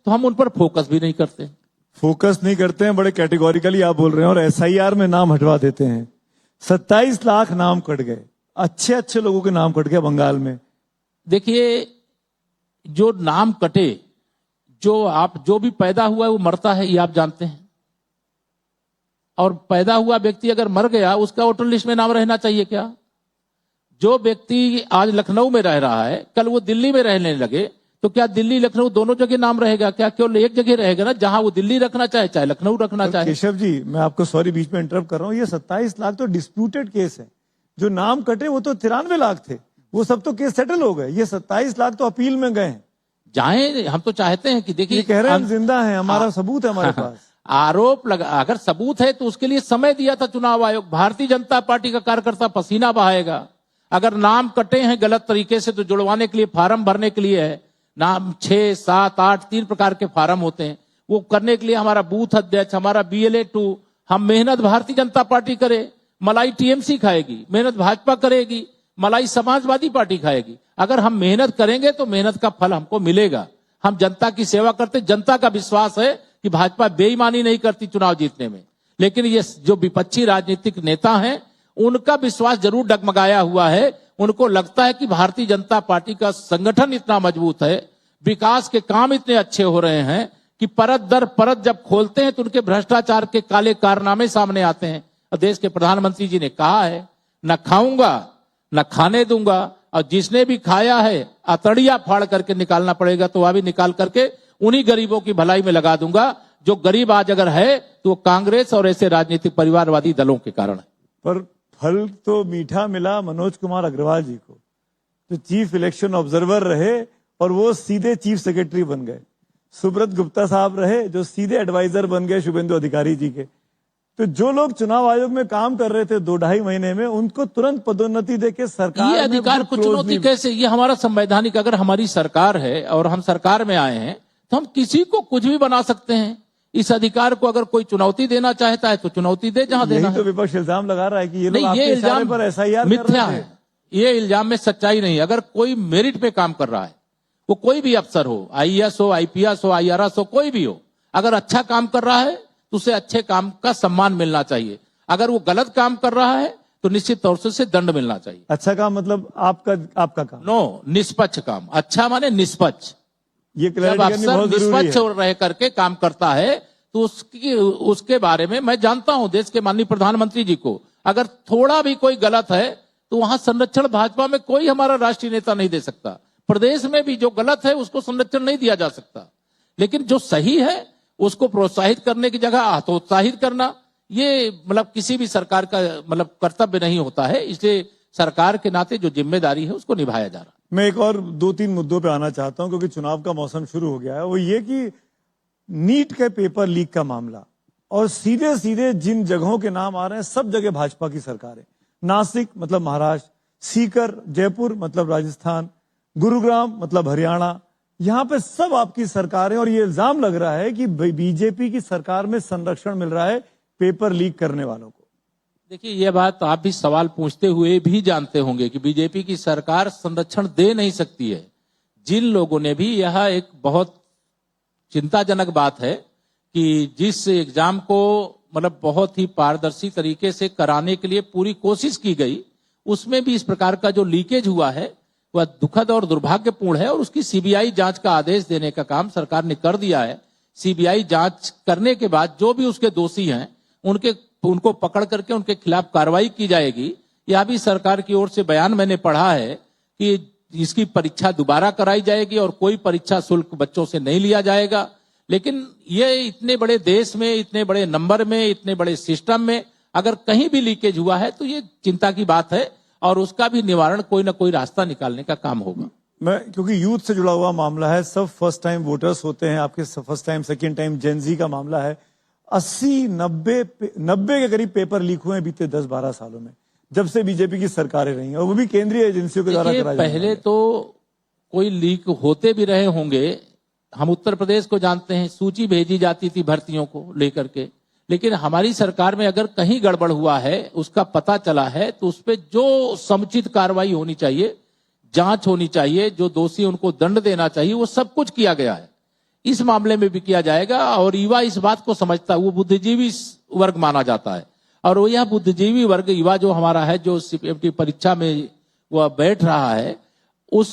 तो हम उन पर फोकस भी नहीं करते। फोकस नहीं करते हैं, बड़े कैटेगोरिकली आप बोल रहे हैं, और एसआईआर में नाम हटवा देते हैं। 27 लाख नाम कट गए, अच्छे अच्छे लोगों के नाम कट गए बंगाल में। देखिए, जो नाम कटे, जो भी पैदा हुआ है वो मरता है, ये आप जानते हैं। और पैदा हुआ व्यक्ति अगर मर गया, उसका वोटर लिस्ट में नाम रहना चाहिए क्या? जो व्यक्ति आज लखनऊ में रह रहा है, कल वो दिल्ली में रहने लगे, तो क्या दिल्ली लखनऊ दोनों जगह नाम रहेगा क्या? केवल एक जगह रहेगा ना, जहां वो दिल्ली रखना चाहे, चाहे लखनऊ रखना चाहे। केशव जी, मैं आपको सॉरी बीच में इंटरप्ट कर रहा हूं, ये 27 लाख तो डिस्प्यूटेड केस है। जो नाम कटे वो तो 93 लाख थे, वो सब तो केस सेटल हो गए। ये 27 लाख तो अपील में गए हैं। जाए, हम तो चाहते हैं कि देखिए, कह रहे हैं जिंदा है, हमारा सबूत है हमारे पास। आरोप लगा, अगर सबूत है तो उसके लिए समय दिया था चुनाव आयोग। भारतीय जनता पार्टी का कार्यकर्ता पसीना बहाएगा। अगर नाम कटे हैं गलत तरीके से, तो जुड़वाने के लिए, फार्म भरने के लिए है, नाम 6, 7, 8 3 प्रकार के फार्म होते हैं, वो करने के लिए हमारा बूथ अध्यक्ष, हमारा BLA 2, हम मेहनत भारतीय जनता पार्टी करे, मलाई TMC खाएगी, मेहनत भाजपा करेगी, मलाई समाजवादी पार्टी खाएगी। अगर हम मेहनत करेंगे तो मेहनत का फल हमको मिलेगा। हम जनता की सेवा करते, जनता का विश्वास है कि भाजपा बेईमानी नहीं करती चुनाव जीतने में। लेकिन ये जो विपक्षी राजनीतिक नेता हैं, उनका विश्वास जरूर डगमगाया हुआ है। उनको लगता है कि भारतीय जनता पार्टी का संगठन इतना मजबूत है, विकास के काम इतने अच्छे हो रहे हैं कि परत दर परत जब खोलते हैं तो उनके भ्रष्टाचार के काले कारनामे सामने आते हैं। और देश के प्रधानमंत्री जी ने कहा है, न खाऊंगा न खाने दूंगा, और जिसने भी खाया है अतड़िया फाड़ करके निकालना पड़ेगा, तो वह भी निकाल करके उन्हीं गरीबों की भलाई में लगा दूंगा। जो गरीब आज अगर है तो वो कांग्रेस और ऐसे राजनीतिक परिवारवादी दलों के कारण है। पर फल तो मीठा मिला मनोज कुमार अग्रवाल जी को, जो चीफ इलेक्शन ऑब्जर्वर रहे और वो सीधे चीफ सेक्रेटरी बन गए। सुब्रत गुप्ता साहब रहे, जो सीधे एडवाइजर बन गए शुभेंदु अधिकारी जी के। तो जो लोग चुनाव आयोग में काम कर रहे थे 2-2.5 महीने में, उनको तुरंत पदोन्नति देके सरकार ये अधिकार को चुनौती कैसे? ये हमारा संवैधानिक, अगर हमारी सरकार है और हम सरकार में आए हैं, तो हम किसी को कुछ भी बना सकते हैं। इस अधिकार को अगर कोई चुनौती देना चाहता है तो चुनौती दे, जहां देना है। तो विपक्ष इल्जाम लगा रहा है कि ये लोग नहीं, ये इल्जाम पर SIR मिथ्या है। ये इल्जाम में सच्चाई नहीं। अगर कोई मेरिट पे काम कर रहा है, वो कोई भी अफसर हो, IAS हो, IPS हो, IRS हो, कोई भी हो, अगर अच्छा काम कर रहा है तो उसे अच्छे काम का सम्मान मिलना चाहिए। अगर वो गलत काम कर रहा है तो निश्चित तौर से उसे दंड मिलना चाहिए। अच्छा काम मतलब आपका काम? नो, निष्पक्ष काम। अच्छा माने निष्पक्ष। ये जब अफसर निष्पक्ष रह करके काम करता है तो उसके बारे में मैं जानता हूं, देश के माननीय प्रधानमंत्री जी को, अगर थोड़ा भी कोई गलत है तो वहां संरक्षण भाजपा में कोई हमारा राष्ट्रीय नेता नहीं दे सकता। प्रदेश में भी जो गलत है उसको संरक्षण नहीं दिया जा सकता। लेकिन जो सही है उसको प्रोत्साहित करने की जगह हतोत्साहित करना, ये मतलब किसी भी सरकार का मतलब कर्तव्य नहीं होता है। इसलिए सरकार के नाते जो जिम्मेदारी है उसको निभाया जा रहा है। मैं एक और 2-3 मुद्दों पे आना चाहता हूं, क्योंकि चुनाव का मौसम शुरू हो गया है। वो ये कि नीट के पेपर लीक का मामला, और सीधे सीधे जिन जगहों के नाम आ रहे हैं सब जगह भाजपा की सरकार है। नासिक मतलब महाराष्ट्र, सीकर जयपुर मतलब राजस्थान, गुरुग्राम मतलब हरियाणा, यहां पे सब आपकी सरकार है। और ये इल्जाम लग रहा है कि बीजेपी की सरकार में संरक्षण मिल रहा है पेपर लीक करने वालों को। देखिए, यह बात आप भी सवाल पूछते हुए भी जानते होंगे कि बीजेपी की सरकार संरक्षण दे नहीं सकती है। जिन लोगों ने भी, यह एक बहुत चिंताजनक बात है कि जिस एग्जाम को मतलब बहुत ही पारदर्शी तरीके से कराने के लिए पूरी कोशिश की गई, उसमें भी इस प्रकार का जो लीकेज हुआ है वह दुखद और दुर्भाग्यपूर्ण है। और उसकी CBI जांच का आदेश देने का काम सरकार ने कर दिया है। CBI जांच करने के बाद जो भी उसके दोषी हैं उनको पकड़ करके उनके खिलाफ कार्रवाई की जाएगी। यह भी सरकार की ओर से बयान मैंने पढ़ा है कि इसकी परीक्षा दोबारा कराई जाएगी और कोई परीक्षा शुल्क बच्चों से नहीं लिया जाएगा। लेकिन ये इतने बड़े देश में, इतने बड़े नंबर में, इतने बड़े सिस्टम में अगर कहीं भी लीकेज हुआ है तो ये चिंता की बात है, और उसका भी निवारण कोई ना कोई रास्ता निकालने का काम होगा। मैं, क्योंकि यूथ से जुड़ा हुआ मामला है, सब फर्स्ट टाइम वोटर्स होते हैं, आपके first time second time Gen Z का मामला है। 80-90 के करीब पेपर लीक हुए हैं बीते 10-12 सालों में, जब से बीजेपी की सरकारें रही हैं, और वो भी केंद्रीय एजेंसियों के द्वारा कराया जाता है। पहले तो कोई लीक होते भी रहे होंगे। हम उत्तर प्रदेश को जानते हैं, सूची भेजी जाती थी भर्तियों को लेकर के। लेकिन हमारी सरकार में अगर कहीं गड़बड़ हुआ है, उसका पता चला है, तो उस पर जो समुचित कार्रवाई होनी चाहिए, जांच होनी चाहिए, जो दोषी उनको दंड देना चाहिए, वो सब कुछ किया गया है। इस मामले में भी किया जाएगा। और युवा इस बात को समझता है, वो बुद्धिजीवी वर्ग माना जाता है, और वो यह बुद्धिजीवी वर्ग युवा जो हमारा है, जो सीपीएमटी परीक्षा में वह बैठ रहा है, उस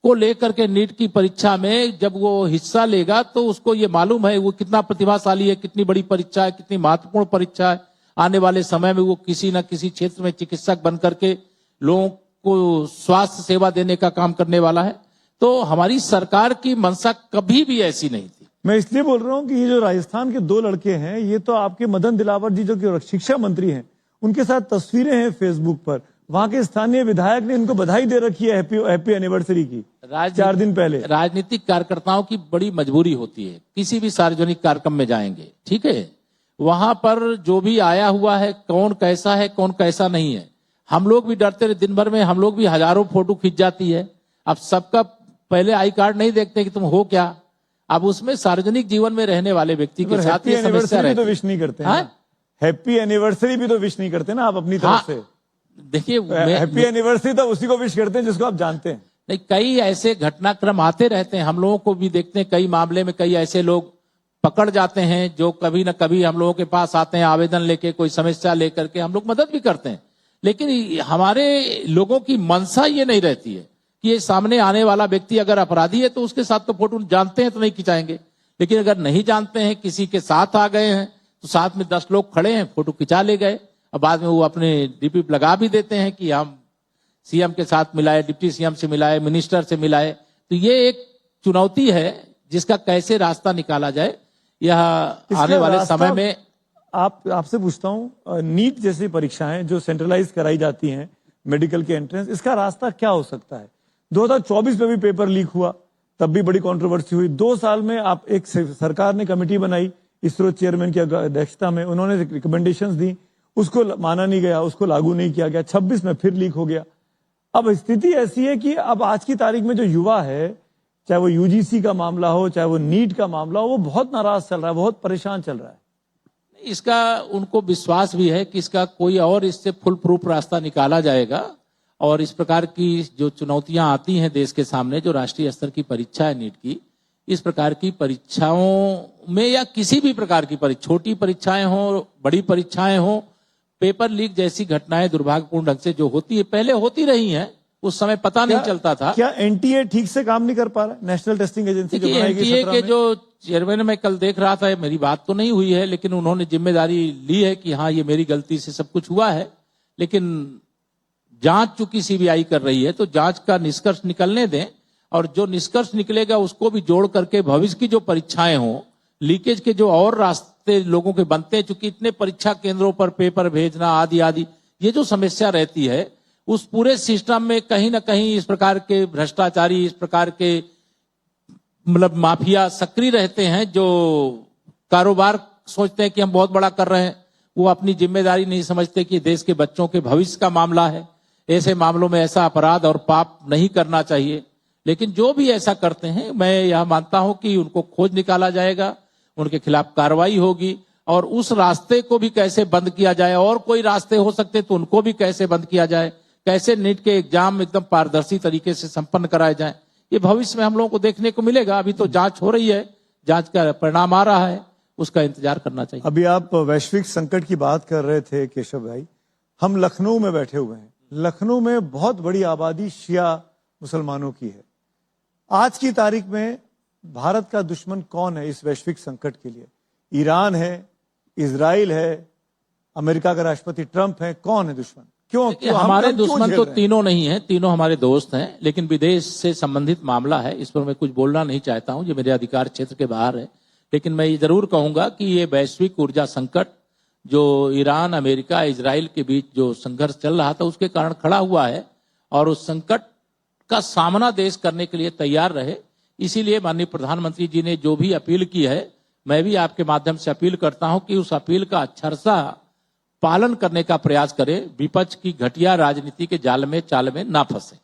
को लेकर के नीट की परीक्षा में जब वो हिस्सा लेगा तो उसको ये मालूम है वो कितना प्रतिभाशाली है, कितनी बड़ी परीक्षा है, कितनी महत्वपूर्ण परीक्षा है। आने वाले समय में वो किसी न किसी क्षेत्र में चिकित्सक बन करके लोगों को स्वास्थ्य सेवा देने का काम करने वाला है। तो हमारी सरकार की मंशा कभी भी ऐसी नहीं थी। मैं इसलिए बोल रहा हूं कि ये जो राजस्थान के 2 लड़के हैं, ये तो आपके मदन दिलावर जी जो कि शिक्षा मंत्री हैं, उनके साथ तस्वीरें हैं फेसबुक पर। वहां के स्थानीय विधायक ने इनको बधाई दे रखी है हैप्पी एनिवर्सरी की 4 दिन पहले। राजनीतिक कार्यकर्ताओं की बड़ी मजबूरी होती है, किसी भी सार्वजनिक कार्यक्रम में जाएंगे, ठीक है, वहां पर जो भी आया हुआ है, कौन कैसा है कौन कैसा नहीं है, हम लोग भी डरते रहे। दिन भर में हम लोग भी हजारों फोटो खींच जाती है। अब सबका पहले आई कार्ड नहीं देखते कि तुम हो क्या, अब उसमें सार्वजनिक जीवन में रहने वाले व्यक्ति के साथ ये समस्या रहती है। तो विश नहीं करते हैं, हैप्पी एनिवर्सरी भी तो विश नहीं करते ना आप अपनी तरफ से। देखिए, हैप्पी एनिवर्सरी तो उसी को विश करते हैं जिसको आप जानते हैं। नहीं, कई ऐसे घटनाक्रम आते रहते हैं, हम लोगों को भी देखते हैं। कई मामले में कई ऐसे लोग पकड़ जाते हैं जो कभी न कभी हम लोगों के पास आते हैं आवेदन लेके, कोई समस्या लेकर के, हम लोग मदद भी करते हैं। लेकिन हमारे लोगों की मंशा ये नहीं रहती है कि ये सामने आने वाला व्यक्ति अगर अपराधी है तो उसके साथ तो फोटो जानते हैं तो नहीं खिंचाएंगे, लेकिन अगर नहीं जानते हैं, किसी के साथ आ गए हैं तो साथ में 10 लोग खड़े हैं, फोटो खिंचा ले गए, और बाद में वो अपने डीपी लगा भी देते हैं कि हम सीएम के साथ मिलाए, डिप्टी सीएम से मिलाए, मिनिस्टर से मिलाए। तो ये एक चुनौती है जिसका कैसे रास्ता निकाला जाए, यह आने वाले समय में। आपसे पूछता हूं, नीट जैसी परीक्षाएं जो सेंट्रलाइज कराई जाती हैं, मेडिकल के एंट्रेंस, इसका रास्ता क्या हो सकता है? 2024 में भी पेपर लीक हुआ, तब भी बड़ी कंट्रोवर्सी हुई। 2 साल में आप एक सरकार ने कमेटी बनाई इसरो चेयरमैन की अध्यक्षता में, उन्होंने रिकमेंडेशंस दी, उसको माना नहीं गया, उसको लागू नहीं किया गया। 26 में फिर लीक हो गया। अब स्थिति ऐसी है कि अब आज की तारीख में जो युवा है, चाहे वो यूजीसी का मामला हो, चाहे वो नीट का मामला हो, वो बहुत नाराज चल रहा है, बहुत परेशान चल रहा है। इसका उनको विश्वास भी है कि इसका कोई और इससे फुल प्रूफ रास्ता निकाला जाएगा, और इस प्रकार की जो चुनौतियां आती हैं देश के सामने, जो राष्ट्रीय स्तर की परीक्षा है नीट की, इस प्रकार की परीक्षाओं में या किसी भी प्रकार की छोटी परीक्षाएं हो, बड़ी परीक्षाएं हो, पेपर लीक जैसी घटनाएं दुर्भाग्यपूर्ण ढंग से जो होती है, पहले होती रही हैं, उस समय पता नहीं चलता था। क्या एनटीए ठीक से काम नहीं कर पा रहा? नेशनल टेस्टिंग एजेंसी एनटीए के जो चेयरमैन मैं कल देख रहा था, मेरी बात तो नहीं हुई है, लेकिन उन्होंने जिम्मेदारी ली है कि हाँ, ये मेरी गलती से सब कुछ हुआ है। लेकिन जांच चूंकि सीबीआई कर रही है तो जांच का निष्कर्ष निकलने दें, और जो निष्कर्ष निकलेगा उसको भी जोड़ करके भविष्य की जो परीक्षाएं हो, लीकेज के जो और रास्ते लोगों के बनते हैं, चूंकि इतने परीक्षा केंद्रों पर पेपर भेजना आदि आदि, ये जो समस्या रहती है, उस पूरे सिस्टम में कहीं ना कहीं इस प्रकार के भ्रष्टाचारी, इस प्रकार के मतलब माफिया सक्रिय रहते हैं, जो कारोबार सोचते हैं कि हम बहुत बड़ा कर रहे हैं। वो अपनी जिम्मेदारी नहीं समझते कि देश के बच्चों के भविष्य का मामला है। ऐसे मामलों में ऐसा अपराध और पाप नहीं करना चाहिए। लेकिन जो भी ऐसा करते हैं, मैं यह मानता हूं कि उनको खोज निकाला जाएगा, उनके खिलाफ कार्रवाई होगी, और उस रास्ते को भी कैसे बंद किया जाए, और कोई रास्ते हो सकते तो उनको भी कैसे बंद किया जाए, कैसे नीट के एग्जाम एकदम पारदर्शी तरीके से संपन्न कराए जाए, ये भविष्य में हम लोगों को देखने को मिलेगा। अभी तो जांच हो रही है, जांच का परिणाम आ रहा है, उसका इंतजार करना चाहिए। अभी आप वैश्विक संकट की बात कर रहे थे केशव भाई, हम लखनऊ में बैठे हुए हैं। लखनऊ में बहुत बड़ी आबादी शिया मुसलमानों की है। आज की तारीख में भारत का दुश्मन कौन है इस वैश्विक संकट के लिए? ईरान है, इजराइल है, अमेरिका का राष्ट्रपति ट्रंप है, कौन है दुश्मन? क्यों हमारे दुश्मन तो तीनों नहीं है, तीनों हमारे दोस्त हैं, लेकिन विदेश से संबंधित मामला है, इस पर मैं कुछ बोलना नहीं चाहता हूं, ये मेरे अधिकार क्षेत्र के बाहर है। लेकिन मैं ये जरूर कहूंगा कि ये वैश्विक ऊर्जा संकट जो ईरान, अमेरिका, इजराइल के बीच जो संघर्ष चल रहा था, उसके कारण खड़ा हुआ है, और उस संकट का सामना देश करने के लिए तैयार रहे। इसीलिए माननीय प्रधानमंत्री जी ने जो भी अपील की है, मैं भी आपके माध्यम से अपील करता हूं कि उस अपील का अक्षरशः पालन करने का प्रयास करें, विपक्ष की घटिया राजनीति के जाल में चाल में ना फंसे।